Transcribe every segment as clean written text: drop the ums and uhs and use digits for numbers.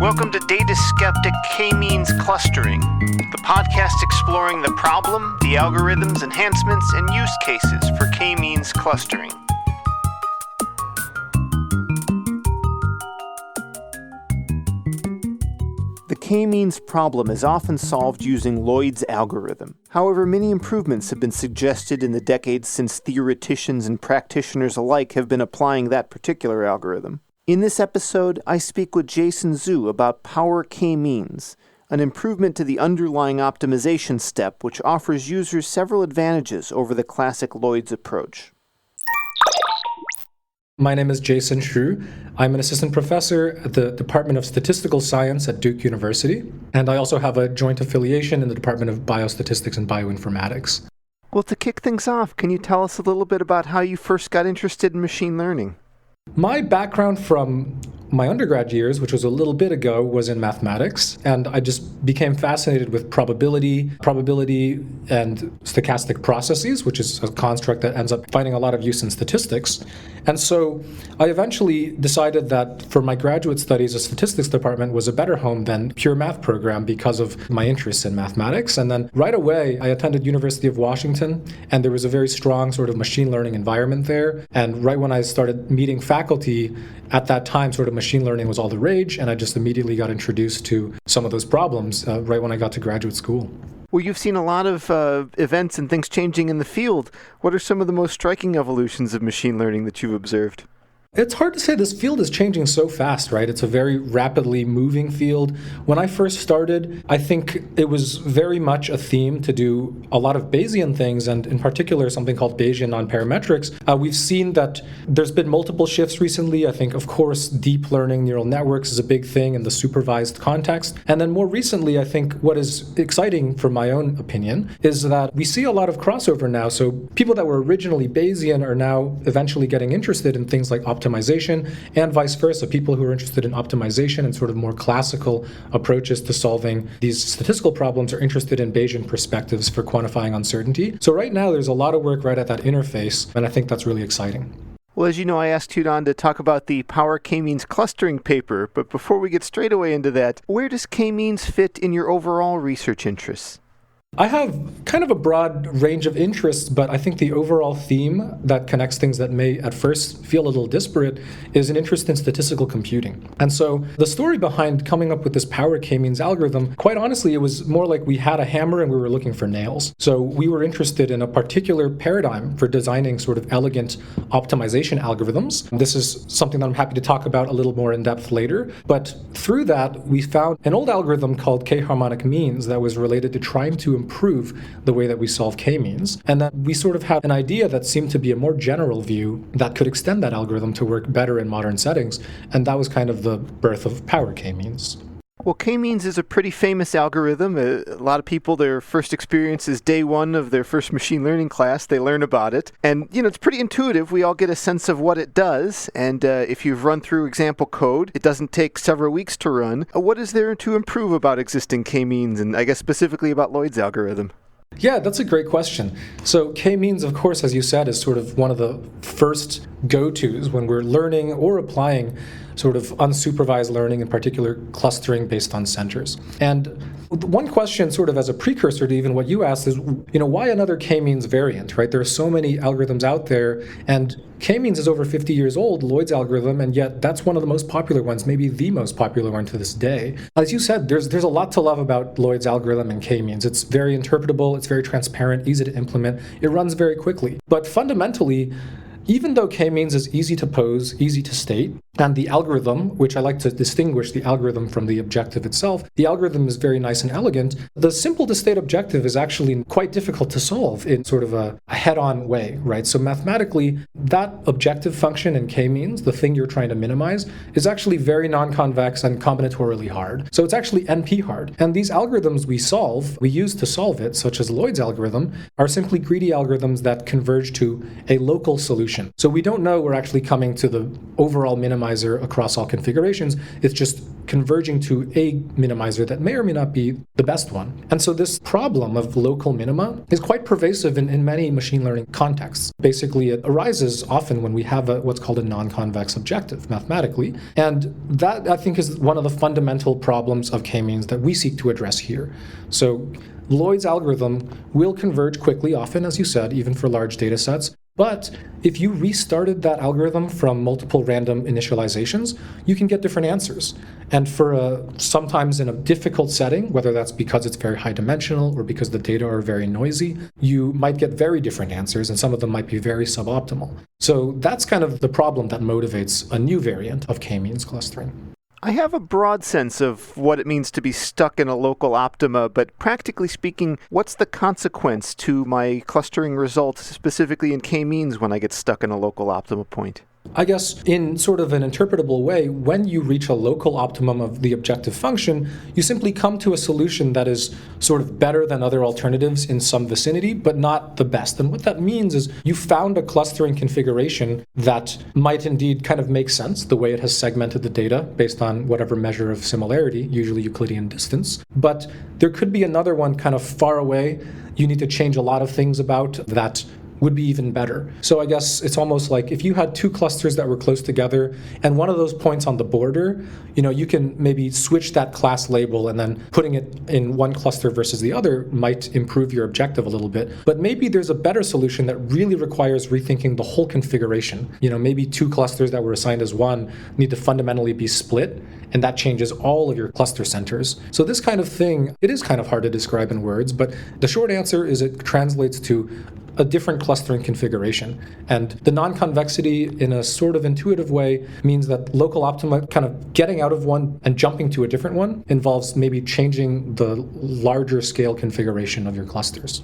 Welcome to Data Skeptic K-means clustering, the podcast exploring the problem, the algorithms, enhancements, and use cases for K-means clustering. The K-means problem is often solved using Lloyd's algorithm. However, many improvements have been suggested in the decades since theoreticians and practitioners alike have been applying that particular algorithm. In this episode, I speak with Jason Zhu about power K-means, an improvement to the underlying optimization step which offers users several advantages over the classic Lloyd's approach. My name is Jason Zhu. I'm an assistant professor at the Department of Statistical Science at Duke University, and I also have a joint affiliation in the Department of Biostatistics and Bioinformatics. Well, to kick things off, can you tell us a little bit about how you first got interested in machine learning? My background from my undergrad years, which was a little bit ago, was in mathematics, and I just became fascinated with probability and stochastic processes, which is a construct that ends up finding a lot of use in statistics. And so I eventually decided that for my graduate studies, a statistics department was a better home than pure math program because of my interests in mathematics. And then right away, I attended University of Washington, and there was a very strong sort of machine learning environment there. And right when I started meeting faculty, at that time, sort of machine learning was all the rage, and I just immediately got introduced to some of those problems right when I got to graduate school. Well, you've seen a lot of events and things changing in the field. What are some of the most striking evolutions of machine learning that you've observed? It's hard to say. This field is changing so fast, right? It's a very rapidly moving field. When I first started, I think it was very much a theme to do a lot of Bayesian things, and in particular, something called Bayesian nonparametrics. We've seen that there's been multiple shifts recently. I think, of course, deep learning neural networks is a big thing in the supervised context. And then more recently, I think what is exciting, from my own opinion, is that we see a lot of crossover now. So people that were originally Bayesian are now eventually getting interested in things like optimization, and vice versa. People who are interested in optimization and sort of more classical approaches to solving these statistical problems are interested in Bayesian perspectives for quantifying uncertainty. So right now, there's a lot of work right at that interface, and I think that's really exciting. Well, as you know, I asked you on to talk about the power K-means clustering paper, but before we get straight away into that, where does K-means fit in your overall research interests? I have kind of a broad range of interests, but I think the overall theme that connects things that may at first feel a little disparate is an interest in statistical computing. And so the story behind coming up with this power K-means algorithm, quite honestly, it was more like we had a hammer and we were looking for nails. So we were interested in a particular paradigm for designing sort of elegant optimization algorithms. This is something that I'm happy to talk about a little more in depth later. But through that, we found an old algorithm called K-harmonic means that was related to trying to improve the way that we solve K-means, and that we sort of had an idea that seemed to be a more general view that could extend that algorithm to work better in modern settings, and that was kind of the birth of power K-means. Well, K-means is a pretty famous algorithm. A lot of people, their first experience is day one of their first machine learning class. They learn about it. And, it's pretty intuitive. We all get a sense of what it does. And if you've run through example code, it doesn't take several weeks to run. What is there to improve about existing K-means, and I guess specifically about Lloyd's algorithm? Yeah, that's a great question. So K-means, of course, as you said, is sort of one of the first go-tos when we're learning or applying sort of unsupervised learning, in particular clustering based on centers. And one question sort of as a precursor to even what you asked is, why another K-means variant, right? There are so many algorithms out there, and K-means is over 50 years old, Lloyd's algorithm, and yet that's one of the most popular ones, maybe the most popular one to this day. As you said, there's a lot to love about Lloyd's algorithm and K-means. It's very interpretable, it's very transparent, easy to implement, it runs very quickly. But fundamentally, even though K-means is easy to pose, easy to state, and the algorithm, which I like to distinguish the algorithm from the objective itself, the algorithm is very nice and elegant, the simple to state objective is actually quite difficult to solve in sort of a head-on way, right? So mathematically, that objective function in K-means, the thing you're trying to minimize, is actually very non-convex and combinatorially hard. So it's actually NP hard. And these algorithms we use to solve it, such as Lloyd's algorithm, are simply greedy algorithms that converge to a local solution. So we don't know we're actually coming to the overall minimum minimizer across all configurations. It's just converging to a minimizer that may or may not be the best one. And so this problem of local minima is quite pervasive in many machine learning contexts. Basically, it arises often when we have what's called a non-convex objective mathematically. And that, I think, is one of the fundamental problems of k-means that we seek to address here. So Lloyd's algorithm will converge quickly, often, as you said, even for large data sets. But if you restarted that algorithm from multiple random initializations, you can get different answers. And for sometimes in a difficult setting, whether that's because it's very high dimensional or because the data are very noisy, you might get very different answers, and some of them might be very suboptimal. So that's kind of the problem that motivates a new variant of k-means clustering. I have a broad sense of what it means to be stuck in a local optima, but practically speaking, what's the consequence to my clustering results, specifically in k-means, when I get stuck in a local optima point? I guess in sort of an interpretable way, when you reach a local optimum of the objective function, you simply come to a solution that is sort of better than other alternatives in some vicinity, but not the best. And what that means is you found a clustering configuration that might indeed kind of make sense, the way it has segmented the data based on whatever measure of similarity, usually Euclidean distance. But there could be another one kind of far away. You need to change a lot of things about that would be even better. So I guess it's almost like if you had two clusters that were close together and one of those points on the border, you can maybe switch that class label, and then putting it in one cluster versus the other might improve your objective a little bit. But maybe there's a better solution that really requires rethinking the whole configuration. Maybe two clusters that were assigned as one need to fundamentally be split, and that changes all of your cluster centers. So this kind of thing, it is kind of hard to describe in words, but the short answer is it translates to a different clustering configuration. And the non-convexity, in a sort of intuitive way, means that local optima, kind of getting out of one and jumping to a different one, involves maybe changing the larger scale configuration of your clusters.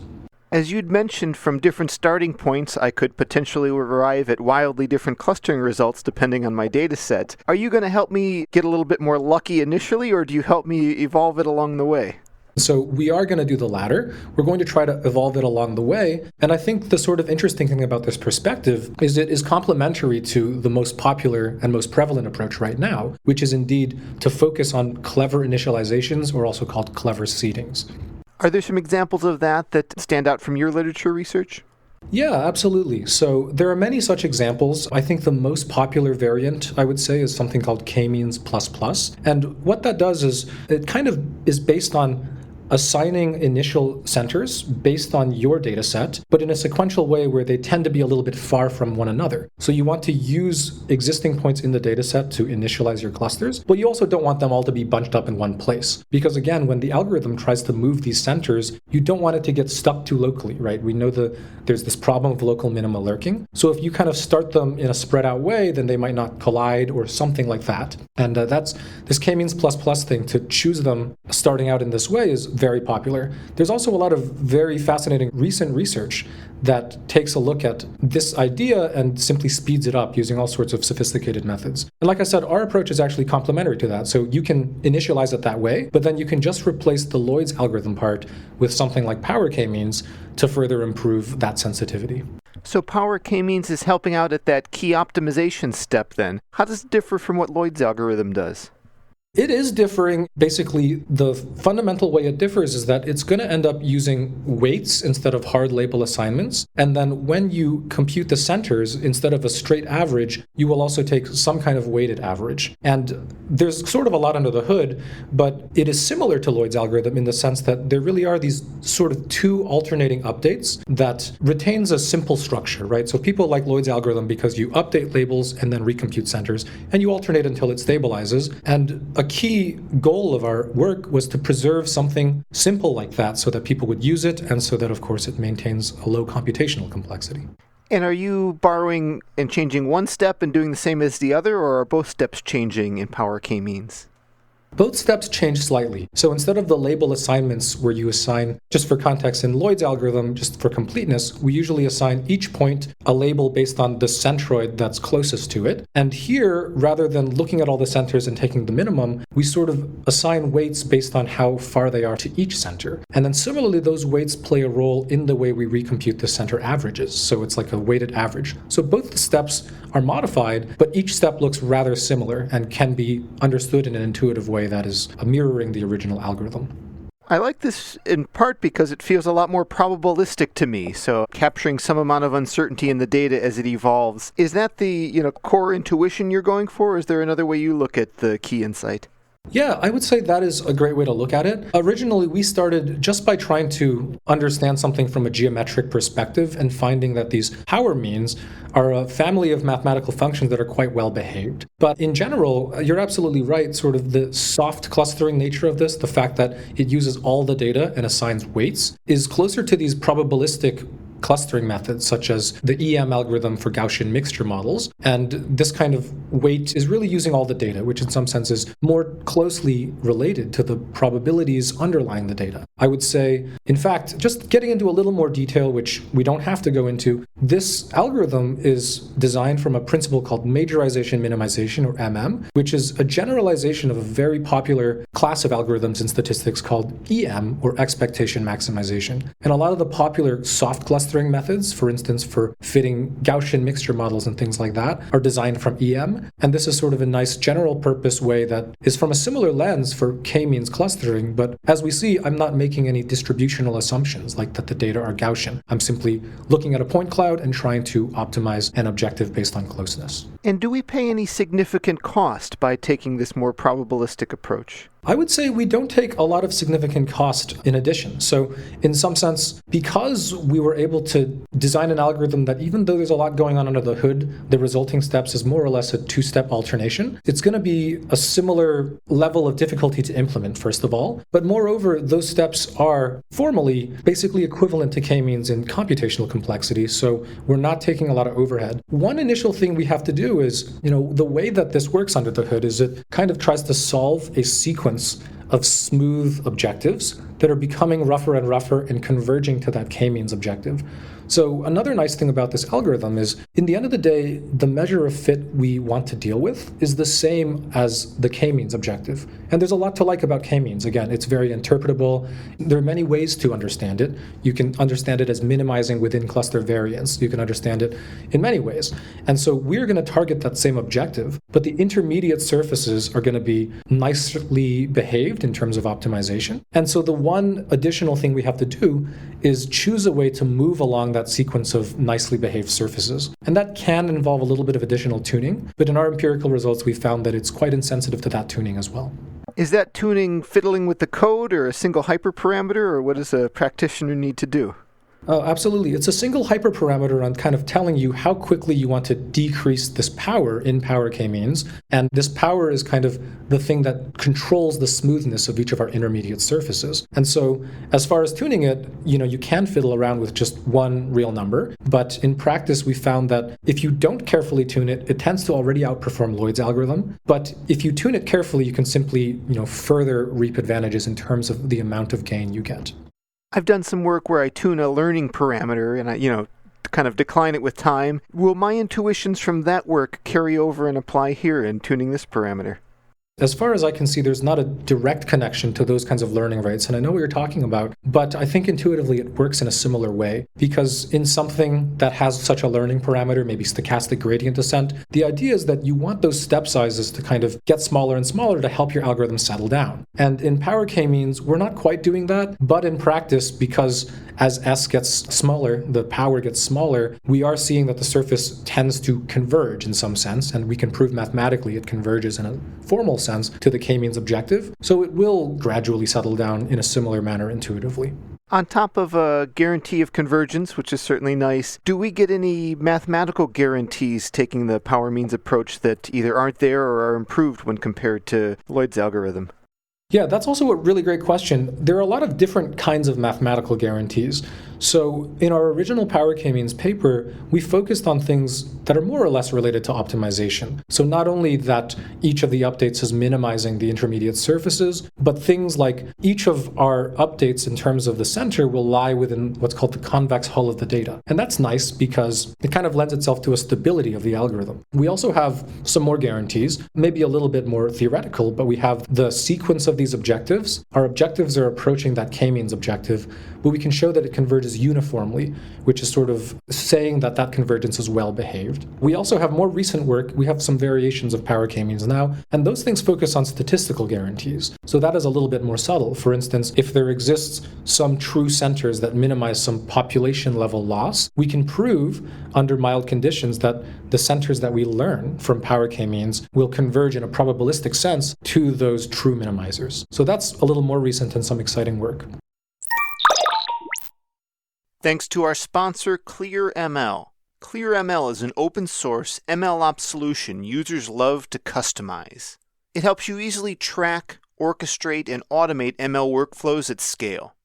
As you'd mentioned, from different starting points, I could potentially arrive at wildly different clustering results depending on my data set. Are you going to help me get a little bit more lucky initially, or do you help me evolve it along the way? So we are going to do the latter. We're going to try to evolve it along the way. And I think the sort of interesting thing about this perspective is it is complementary to the most popular and most prevalent approach right now, which is indeed to focus on clever initializations, or also called clever seedings. Are there some examples of that stand out from your literature research? Yeah, absolutely. So there are many such examples. I think the most popular variant, I would say, is something called k-means plus. And what that does is it kind of is based on assigning initial centers based on your data set, but in a sequential way where they tend to be a little bit far from one another. So you want to use existing points in the data set to initialize your clusters, but you also don't want them all to be bunched up in one place. Because again, when the algorithm tries to move these centers, you don't want it to get stuck too locally, right? We know there's this problem of local minima lurking. So if you kind of start them in a spread out way, then they might not collide or something like that. And that's this k-means plus thing, to choose them starting out in this way, is very popular. There's also a lot of very fascinating recent research that takes a look at this idea and simply speeds it up using all sorts of sophisticated methods. And like I said, our approach is actually complementary to that. So you can initialize it that way, but then you can just replace the Lloyd's algorithm part with something like power k-means to further improve that sensitivity. So power k-means is helping out at that key optimization step then. How does it differ from what Lloyd's algorithm does? It is differing. Basically, the fundamental way it differs is that it's going to end up using weights instead of hard label assignments. And then when you compute the centers, instead of a straight average, you will also take some kind of weighted average. And there's sort of a lot under the hood, but it is similar to Lloyd's algorithm in the sense that there really are these sort of two alternating updates that retains a simple structure, right? So people like Lloyd's algorithm because you update labels and then recompute centers, and you alternate until it stabilizes. And a key goal of our work was to preserve something simple like that so that people would use it, and so that, of course, it maintains a low computational complexity. And are you borrowing and changing one step and doing the same as the other, or are both steps changing in power k-means? Both steps change slightly. So instead of the label assignments where you assign, just for context, in Lloyd's algorithm, just for completeness, we usually assign each point a label based on the centroid that's closest to it. And here, rather than looking at all the centers and taking the minimum, we sort of assign weights based on how far they are to each center. And then similarly, those weights play a role in the way we recompute the center averages. So it's like a weighted average. So both the steps are modified, but each step looks rather similar and can be understood in an intuitive way that is mirroring the original algorithm. I like this in part because it feels a lot more probabilistic to me, so capturing some amount of uncertainty in the data as it evolves. Is that the, core intuition you're going for, or is there another way you look at the key insight? Yeah, I would say that is a great way to look at it. Originally, we started just by trying to understand something from a geometric perspective and finding that these power means are a family of mathematical functions that are quite well behaved. But in general, you're absolutely right, sort of the soft clustering nature of this, the fact that it uses all the data and assigns weights, is closer to these probabilistic clustering methods such as the EM algorithm for Gaussian mixture models. And this kind of weight is really using all the data, which in some sense is more closely related to the probabilities underlying the data. I would say, in fact, just getting into a little more detail, which we don't have to go into, this algorithm is designed from a principle called majorization minimization, or MM, which is a generalization of a very popular class of algorithms in statistics called EM, or expectation maximization. And a lot of the popular soft clustering methods, for instance, for fitting Gaussian mixture models and things like that, are designed from EM. And this is sort of a nice general purpose way that is from a similar lens for k-means clustering. But as we see, I'm not making any distributional assumptions like that the data are Gaussian. I'm simply looking at a point cloud and trying to optimize an objective based on closeness. And do we pay any significant cost by taking this more probabilistic approach? I would say we don't take a lot of significant cost in addition. So in some sense, because we were able to design an algorithm that even though there's a lot going on under the hood, the resulting steps is more or less a two-step alternation. It's going to be a similar level of difficulty to implement, first of all. But moreover, those steps are formally basically equivalent to k-means in computational complexity. So we're not taking a lot of overhead. One initial thing we have to do is, the way that this works under the hood is it kind of tries to solve a sequence of smooth objectives that are becoming rougher and rougher and converging to that k-means objective. So another nice thing about this algorithm is, in the end of the day, the measure of fit we want to deal with is the same as the k-means objective. And there's a lot to like about k-means. Again, it's very interpretable. There are many ways to understand it. You can understand it as minimizing within cluster variance. You can understand it in many ways. And so we're going to target that same objective, but the intermediate surfaces are going to be nicely behaved in terms of optimization. And so the one additional thing we have to do is choose a way to move along that sequence of nicely behaved surfaces. And that can involve a little bit of additional tuning, but in our empirical results, we found that it's quite insensitive to that tuning as well. Is that tuning fiddling with the code or a single hyperparameter, or what does a practitioner need to do? Oh, absolutely. It's a single hyperparameter on kind of telling you how quickly you want to decrease this power in power k-means. And this power is kind of the thing that controls the smoothness of each of our intermediate surfaces. And so as far as tuning it, you can fiddle around with just one real number. But in practice, we found that if you don't carefully tune it, it tends to already outperform Lloyd's algorithm. But if you tune it carefully, you can simply, further reap advantages in terms of the amount of gain you get. I've done some work where I tune a learning parameter and I, kind of decline it with time. Will my intuitions from that work carry over and apply here in tuning this parameter? As far as I can see, there's not a direct connection to those kinds of learning rates, and I know what you're talking about, but I think intuitively it works in a similar way, because in something that has such a learning parameter, maybe stochastic gradient descent, the idea is that you want those step sizes to kind of get smaller and smaller to help your algorithm settle down. And in power k-means, we're not quite doing that, but in practice, because as S gets smaller, the power gets smaller, we are seeing that the surface tends to converge in some sense, and we can prove mathematically it converges in a formal sense to the k-means objective. So it will gradually settle down in a similar manner intuitively. On top of a guarantee of convergence, which is certainly nice, do we get any mathematical guarantees taking the power means approach that either aren't there or are improved when compared to Lloyd's algorithm? Yeah, that's also a really great question. There are a lot of different kinds of mathematical guarantees. So in our original power k-means paper, we focused on things that are more or less related to optimization. So not only that each of the updates is minimizing the intermediate surfaces, but things like each of our updates in terms of the center will lie within what's called the convex hull of the data. And that's nice because it kind of lends itself to a stability of the algorithm. We also have some more guarantees, maybe a little bit more theoretical, but we have the sequence of these objectives. Our objectives are approaching that k-means objective, but we can show that it converges converges uniformly, which is sort of saying that that convergence is well behaved. We also have more recent work. We have some variations of power k-means now, and those things focus on statistical guarantees. So that is a little bit more subtle. For instance, if there exists some true centers that minimize some population level loss, we can prove under mild conditions that the centers that we learn from power k-means will converge in a probabilistic sense to those true minimizers. So that's a little more recent and some exciting work. Thanks to our sponsor, ClearML. ClearML is an open-source MLOps solution users love to customize. It helps you easily track, orchestrate, and automate ML workflows at scale.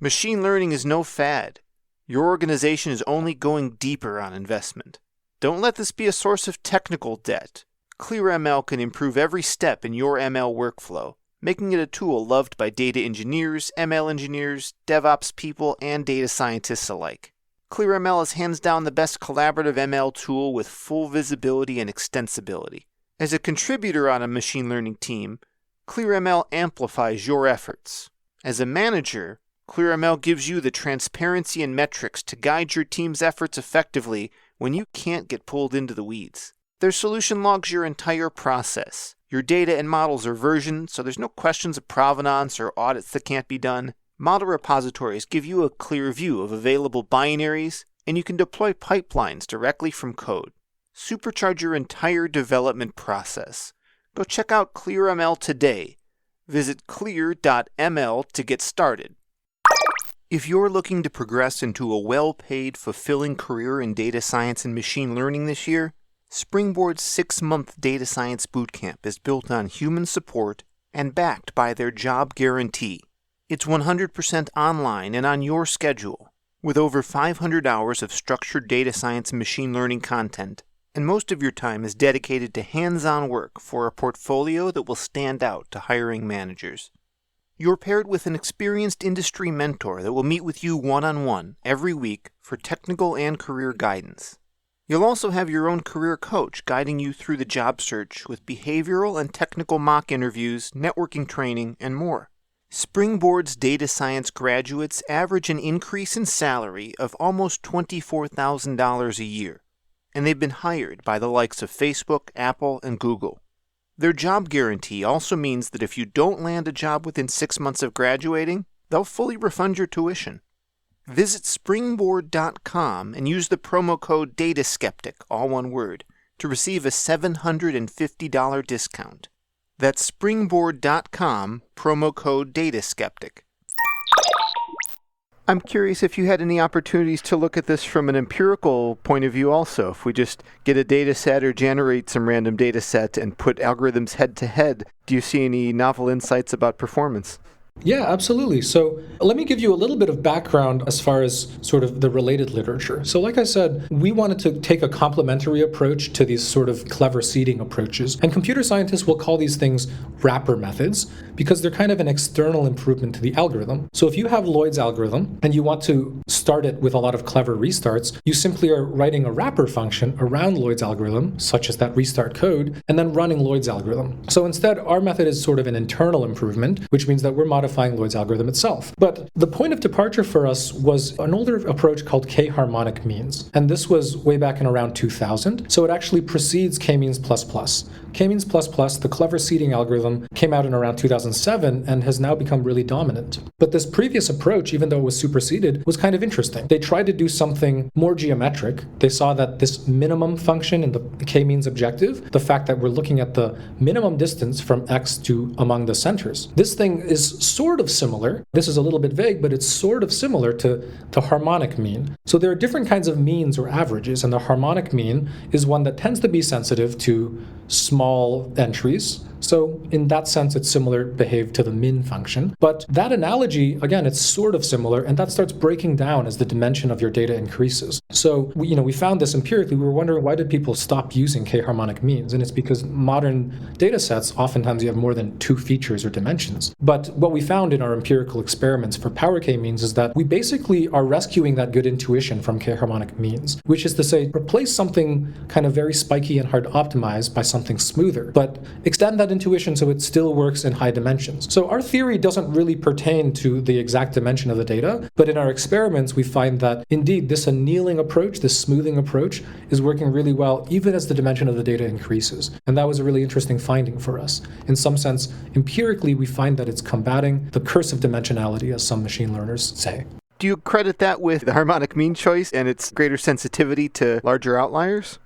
Machine learning is no fad. Your organization is only going deeper on investment. Don't let this be a source of technical debt. ClearML can improve every step in your ML workflow, making it a tool loved by data engineers, ML engineers, DevOps people, and data scientists alike. ClearML is hands down the best collaborative ML tool with full visibility and extensibility. As a contributor on a machine learning team, ClearML amplifies your efforts. As a manager, ClearML gives you the transparency and metrics to guide your team's efforts effectively when you can't get pulled into the weeds. Their solution logs your entire process. Your data and models are versioned, so there's no questions of provenance or audits that can't be done. Model repositories give you a clear view of available binaries, and you can deploy pipelines directly from code. Supercharge your entire development process. Go check out ClearML today. Visit clear.ml to get started. If you're looking to progress into a well-paid, fulfilling career in data science and machine learning this year, Springboard's 6-month data science bootcamp is built on human support and backed by their job guarantee. It's 100% online and on your schedule, with over 500 hours of structured data science and machine learning content, and most of your time is dedicated to hands-on work for a portfolio that will stand out to hiring managers. You're paired with an experienced industry mentor that will meet with you one-on-one every week for technical and career guidance. You'll also have your own career coach guiding you through the job search with behavioral and technical mock interviews, networking training, and more. Springboard's data science graduates average an increase in salary of almost $24,000 a year, and they've been hired by the likes of Facebook, Apple, and Google. Their job guarantee also means that if you don't land a job within 6 months of graduating, they'll fully refund your tuition. Visit springboard.com and use the promo code DATASKEPTIC, all one word, to receive a $750 discount. That's springboard.com, promo code DATASKEPTIC. I'm curious if you had any opportunities to look at this from an empirical point of view also. If we just get a data set or generate some random data set and put algorithms head to head, do you see any novel insights about performance? Yeah, absolutely. So let me give you a little bit of background as far as sort of the related literature. So like I said, we wanted to take a complementary approach to these sort of clever seeding approaches. And computer scientists will call these things wrapper methods because they're kind of an external improvement to the algorithm. So if you have Lloyd's algorithm and you want to start it with a lot of clever restarts, you simply are writing a wrapper function around Lloyd's algorithm, such as that restart code, and then running Lloyd's algorithm. So instead, our method is sort of an internal improvement, which means that we're modifying Lloyd's algorithm itself. But the point of departure for us was an older approach called k-harmonic means. And this was way back in around 2000. So it actually precedes k-means++. K-means++, the clever seeding algorithm, came out in around 2007 and has now become really dominant. But this previous approach, even though it was superseded, was kind of interesting. They tried to do something more geometric. They saw that this minimum function in the k-means objective, the fact that we're looking at the minimum distance from x to among the centers, this thing is sort of similar. This is a little bit vague, but it's sort of similar to the harmonic mean. So there are different kinds of means or averages, and the harmonic mean is one that tends to be sensitive to small entries. So in that sense, it's similar behaved to the min function. But that analogy, again, it's sort of similar, and that starts breaking down as the dimension of your data increases. So we found this empirically. We were wondering, why did people stop using k-harmonic means? And it's because modern data sets, oftentimes you have more than 2 features or dimensions. But what we found in our empirical experiments for power k-means is that we basically are rescuing that good intuition from k-harmonic means, which is to say, replace something kind of very spiky and hard to optimize by something smoother, but extend that intuition so it still works in high dimensions. So our theory doesn't really pertain to the exact dimension of the data, but in our experiments we find that indeed this annealing approach, this smoothing approach, is working really well even as the dimension of the data increases. And that was a really interesting finding for us. In some sense, empirically we find that it's combating the curse of dimensionality, as some machine learners say. Do you credit that with the harmonic mean choice and its greater sensitivity to larger outliers?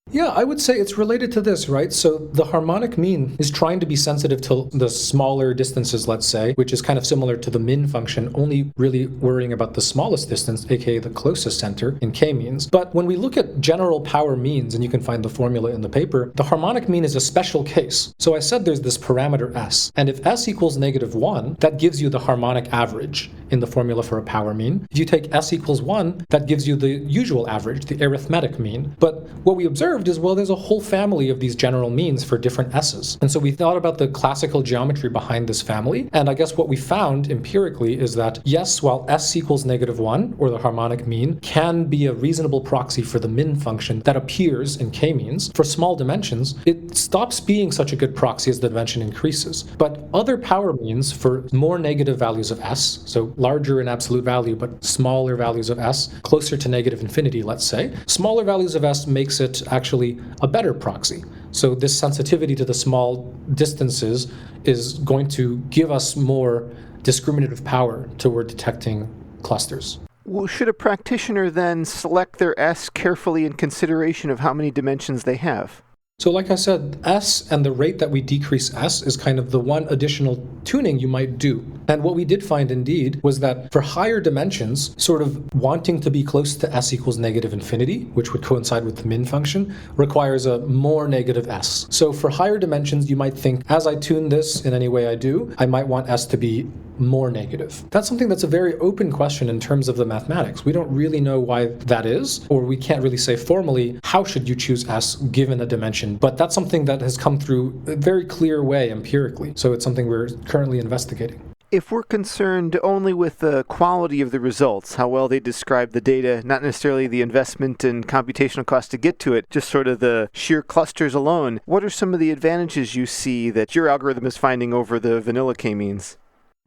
Yeah, I would say it's related to this, right? So the harmonic mean is trying to be sensitive to the smaller distances, let's say, which is kind of similar to the min function, only really worrying about the smallest distance, aka the closest center in k-means. But when we look at general power means, and you can find the formula in the paper, the harmonic mean is a special case. So I said there's this parameter s, and if s equals -1, that gives you the harmonic average in the formula for a power mean. If you take s equals 1, that gives you the usual average, the arithmetic mean. But what we observed is, well, there's a whole family of these general means for different s's. And so we thought about the classical geometry behind this family, and I guess what we found empirically is that, yes, while s equals -1, or the harmonic mean, can be a reasonable proxy for the min function that appears in k-means, for small dimensions, it stops being such a good proxy as the dimension increases. But other power means for more negative values of s, so larger in absolute value, but smaller values of s, closer to -infinity, let's say, smaller values of s makes it actually a better proxy. So this sensitivity to the small distances is going to give us more discriminative power toward detecting clusters. Well, should a practitioner then select their S carefully in consideration of how many dimensions they have? So like I said, S and the rate that we decrease S is kind of the one additional tuning you might do. And what we did find indeed was that for higher dimensions, sort of wanting to be close to S equals -infinity, which would coincide with the min function, requires a more negative S. So for higher dimensions, you might think, as I tune this in any way I do, I might want S to be more negative. That's something that's a very open question in terms of the mathematics. We don't really know why that is, or we can't really say formally, how should you choose S given a dimension? But that's something that has come through a very clear way empirically. So it's something we're currently investigating. If we're concerned only with the quality of the results, how well they describe the data, not necessarily the investment and computational cost to get to it, just sort of the sheer clusters alone, what are some of the advantages you see that your algorithm is finding over the vanilla k-means?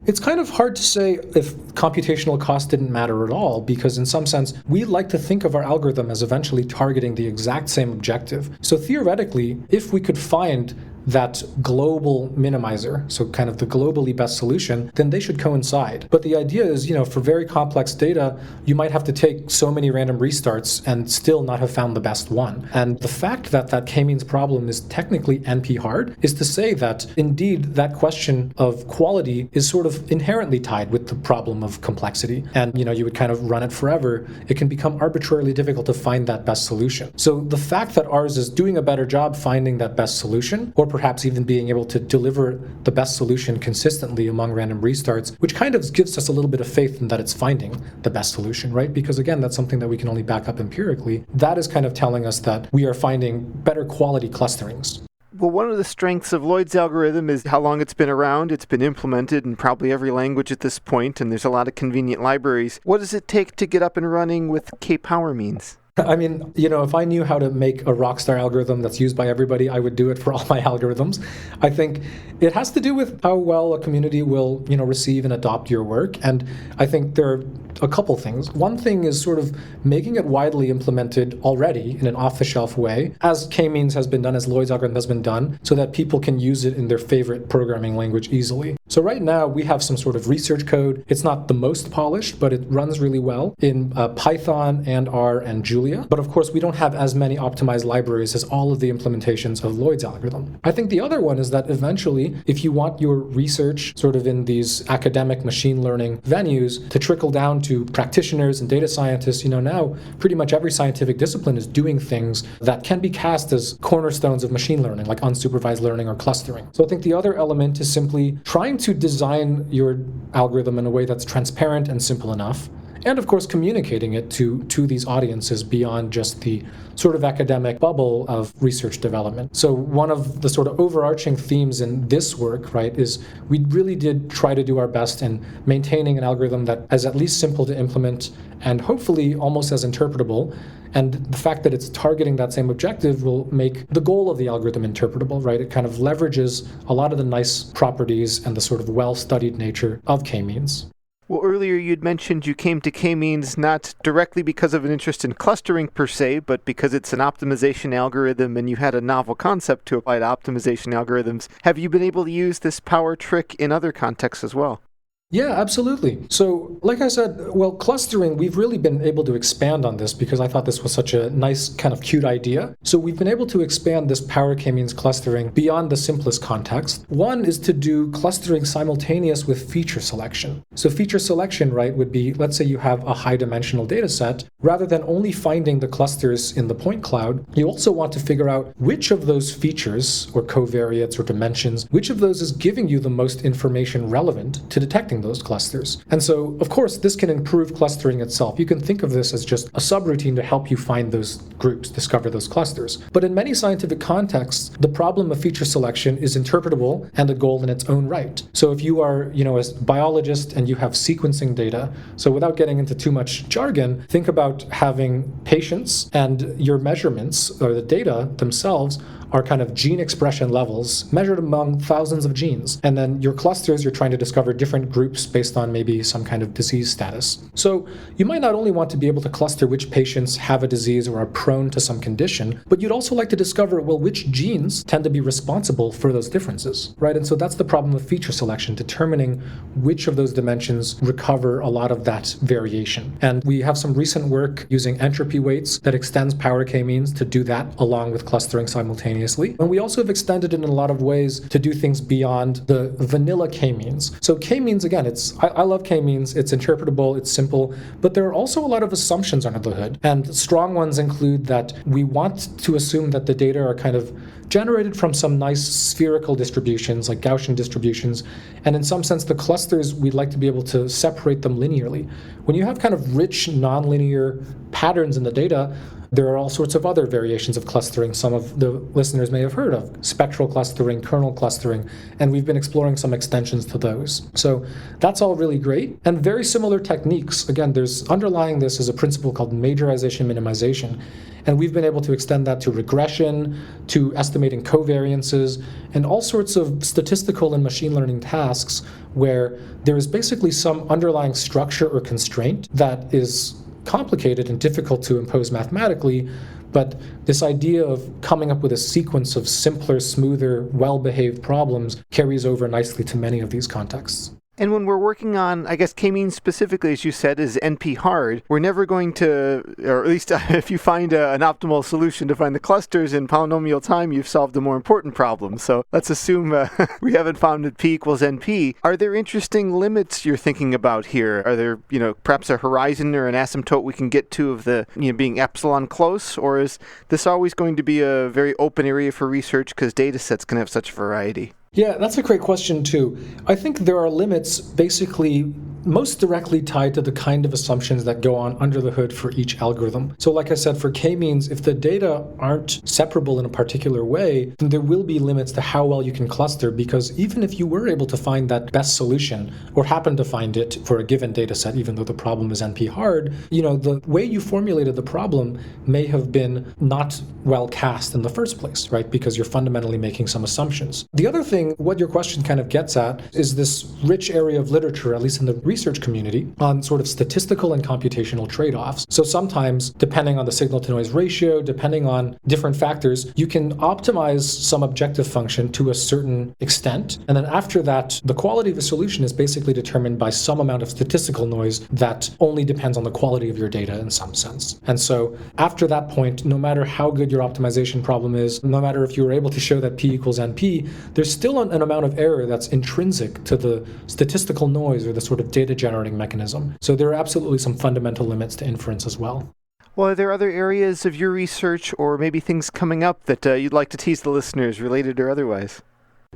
It's kind of hard to say if computational cost didn't matter at all, because in some sense, we like to think of our algorithm as eventually targeting the exact same objective. So theoretically, if we could find that global minimizer, so kind of the globally best solution, then they should coincide. But the idea is, for very complex data, you might have to take so many random restarts and still not have found the best one. And the fact that that k-means problem is technically NP hard is to say that indeed that question of quality is sort of inherently tied with the problem of complexity. And you would kind of run it forever. It can become arbitrarily difficult to find that best solution. So the fact that ours is doing a better job finding that best solution, or perhaps even being able to deliver the best solution consistently among random restarts, which kind of gives us a little bit of faith in that it's finding the best solution, right? Because again, that's something that we can only back up empirically. That is kind of telling us that we are finding better quality clusterings. Well, one of the strengths of Lloyd's algorithm is how long it's been around. It's been implemented in probably every language at this point, and there's a lot of convenient libraries. What does it take to get up and running with k-power means? I mean, if I knew how to make a rockstar algorithm that's used by everybody, I would do it for all my algorithms. I think it has to do with how well a community will, receive and adopt your work. And I think there are a couple things. One thing is sort of making it widely implemented already in an off-the-shelf way, as k-means has been done, as Lloyd's algorithm has been done, so that people can use it in their favorite programming language easily. So right now we have some sort of research code. It's not the most polished, but it runs really well in Python and R and Julia. But of course, we don't have as many optimized libraries as all of the implementations of Lloyd's algorithm. I think the other one is that eventually, if you want your research sort of in these academic machine learning venues to trickle down to practitioners and data scientists, now pretty much every scientific discipline is doing things that can be cast as cornerstones of machine learning, like unsupervised learning or clustering. So I think the other element is simply trying to design your algorithm in a way that's transparent and simple enough, and of course communicating it to these audiences beyond just the sort of academic bubble of research development. So one of the sort of overarching themes in this work, right, is we really did try to do our best in maintaining an algorithm that is at least simple to implement and hopefully almost as interpretable And the fact that it's targeting that same objective will make the goal of the algorithm interpretable, right? It kind of leverages a lot of the nice properties and the sort of well-studied nature of k-means. Well, earlier you'd mentioned you came to k-means not directly because of an interest in clustering per se, but because it's an optimization algorithm and you had a novel concept to apply to optimization algorithms. Have you been able to use this power trick in other contexts as well? Yeah, absolutely. So, like I said, well, clustering, we've really been able to expand on this because I thought this was such a nice, kind of cute idea. So we've been able to expand this power k-means clustering beyond the simplest context. One is to do clustering simultaneous with feature selection. So feature selection, right, would be, let's say you have a high-dimensional data set. Rather than only finding the clusters in the point cloud, you also want to figure out which of those features or covariates or dimensions, which of those is giving you the most information relevant to detecting those clusters. And so, of course, this can improve clustering itself. You can think of this as just a subroutine to help you find those groups, discover those clusters. But in many scientific contexts, the problem of feature selection is interpretable and a goal in its own right. So if you are, a biologist and you have sequencing data, so without getting into too much jargon, think about having patients and your measurements or the data themselves are kind of gene expression levels measured among thousands of genes. And then your clusters, you're trying to discover different groups based on maybe some kind of disease status. So you might not only want to be able to cluster which patients have a disease or are prone to some condition, but you'd also like to discover, well, which genes tend to be responsible for those differences, right? And so that's the problem of feature selection, determining which of those dimensions recover a lot of that variation. And we have some recent work using entropy weights that extends power k-means to do that along with clustering simultaneously. And we also have extended it in a lot of ways to do things beyond the vanilla k-means. So k-means, again, I love k-means. It's interpretable, it's simple, but there are also a lot of assumptions under the hood. And strong ones include that we want to assume that the data are kind of generated from some nice spherical distributions, like Gaussian distributions. And in some sense, the clusters, we'd like to be able to separate them linearly. When you have kind of rich, nonlinear patterns in the data, there are all sorts of other variations of clustering. Some of the listeners may have heard of spectral clustering, kernel clustering, and we've been exploring some extensions to those. So that's all really great. And very similar techniques. Again, there's underlying this is a principle called majorization minimization. And we've been able to extend that to regression, to estimating covariances, and all sorts of statistical and machine learning tasks where there is basically some underlying structure or constraint that is complicated and difficult to impose mathematically, but this idea of coming up with a sequence of simpler, smoother, well-behaved problems carries over nicely to many of these contexts. And when we're working on, I guess, k-means specifically, as you said, is NP hard, we're never going to, or at least if you find an optimal solution to find the clusters in polynomial time, you've solved a more important problem. So let's assume we haven't found that p equals NP. Are there interesting limits you're thinking about here? Are there, perhaps a horizon or an asymptote we can get to of the, being epsilon close? Or is this always going to be a very open area for research because data sets can have such variety? Yeah, that's a great question, too. I think there are limits basically most directly tied to the kind of assumptions that go on under the hood for each algorithm. So like I said, for k-means, if the data aren't separable in a particular way, then there will be limits to how well you can cluster, because even if you were able to find that best solution, or happen to find it for a given data set, even though the problem is NP hard, the way you formulated the problem may have been not well cast in the first place, right? Because you're fundamentally making some assumptions. The other thing, what your question kind of gets at, is this rich area of literature, at least in the research community, on sort of statistical and computational trade-offs. So sometimes, depending on the signal-to-noise ratio, depending on different factors, you can optimize some objective function to a certain extent, and then after that, the quality of the solution is basically determined by some amount of statistical noise that only depends on the quality of your data in some sense. And so after that point, no matter how good your optimization problem is, no matter if you were able to show that p equals np, there's still an amount of error that's intrinsic to the statistical noise or the sort of data generating mechanism. So there are absolutely some fundamental limits to inference as well. Well, are there other areas of your research or maybe things coming up that you'd like to tease the listeners, related or otherwise?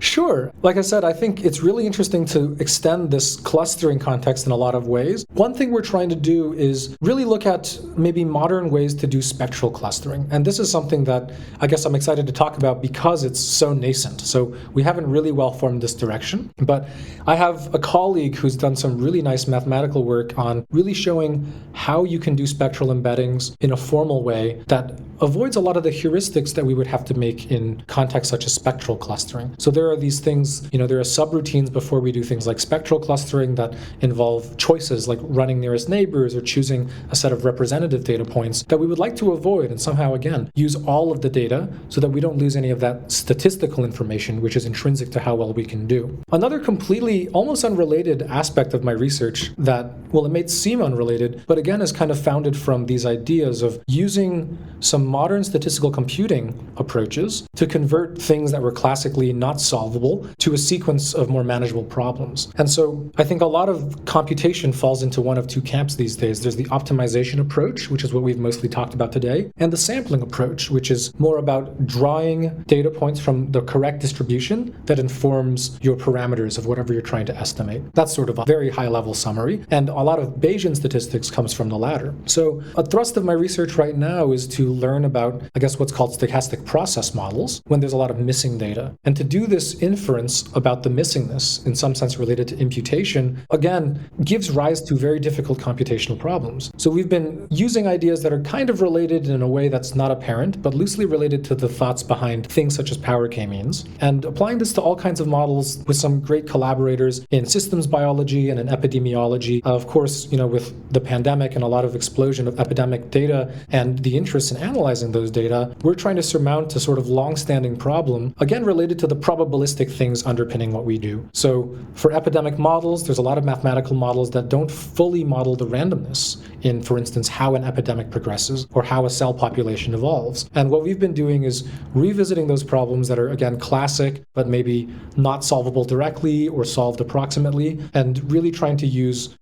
Sure. Like I said, I think it's really interesting to extend this clustering context in a lot of ways. One thing we're trying to do is really look at maybe modern ways to do spectral clustering. And this is something that I guess I'm excited to talk about because it's so nascent. So we haven't really well formed this direction. But I have a colleague who's done some really nice mathematical work on really showing how you can do spectral embeddings in a formal way that avoids a lot of the heuristics that we would have to make in contexts such as spectral clustering. So there are these things, there are subroutines before we do things like spectral clustering that involve choices like running nearest neighbors or choosing a set of representative data points that we would like to avoid and somehow, again, use all of the data so that we don't lose any of that statistical information, which is intrinsic to how well we can do. Another completely, almost unrelated aspect of my research that, well, it may seem unrelated, but again is kind of founded from these ideas of using some modern statistical computing approaches to convert things that were classically not solvable to a sequence of more manageable problems. And so I think a lot of computation falls into one of two camps these days. There's the optimization approach, which is what we've mostly talked about today, and the sampling approach, which is more about drawing data points from the correct distribution that informs your parameters of whatever you're trying to estimate. That's sort of a very high-level summary, and a lot of Bayesian statistics comes from the latter. So a thrust of my research right now is to learn about, I guess, what's called stochastic process models when there's a lot of missing data. And to do this inference about the missingness, in some sense related to imputation, again, gives rise to very difficult computational problems. So we've been using ideas that are kind of related in a way that's not apparent, but loosely related to the thoughts behind things such as power k-means, and applying this to all kinds of models with some great collaborators in systems biology and in epidemiology. Of course, with the pandemic and a lot of explosion of epidemic data and the interest in analyzing those data, we're trying to surmount a sort of long-standing problem, again related to the probabilistic things underpinning what we do. So for epidemic models, there's a lot of mathematical models that don't fully model the randomness in, for instance, how an epidemic progresses or how a cell population evolves. And what we've been doing is revisiting those problems that are, again, classic, but maybe not solvable directly or solved approximately, and really trying to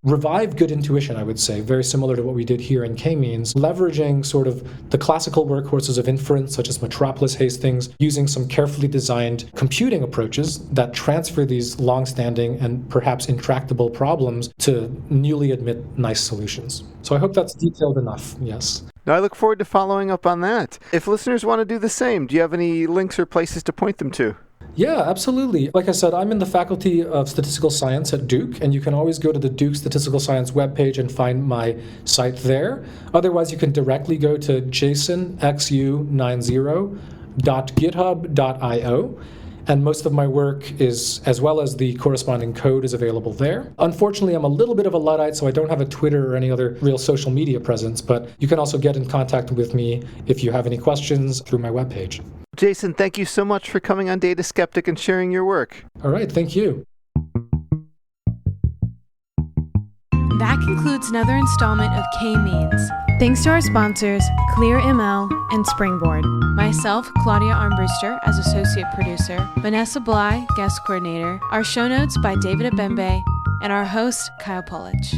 revive good intuition, I would say, very similar to what we did here in k-means, leveraging sort of the classical workhorses of inference, such as Metropolis Hastings, using some carefully designed computing approaches that transfer these long-standing and perhaps intractable problems to newly admit nice solutions. So I hope that's detailed enough, yes. Now, I look forward to following up on that. If listeners want to do the same, do you have any links or places to point them to? Yeah, absolutely. Like I said, I'm in the Faculty of Statistical Science at Duke, and you can always go to the Duke Statistical Science webpage and find my site there. Otherwise, you can directly go to jasonxu90.github.io. And most of my work is, as well as the corresponding code, is available there. Unfortunately, I'm a little bit of a Luddite, so I don't have a Twitter or any other real social media presence, but you can also get in contact with me if you have any questions through my webpage. Jason, thank you so much for coming on Data Skeptic and sharing your work. All right, thank you. That concludes another installment of K-Means. Thanks to our sponsors, ClearML and Springboard. Myself, Claudia Armbruster, as associate producer, Vanessa Bly, guest coordinator, our show notes by David Abembe, and our host, Kyle Polich.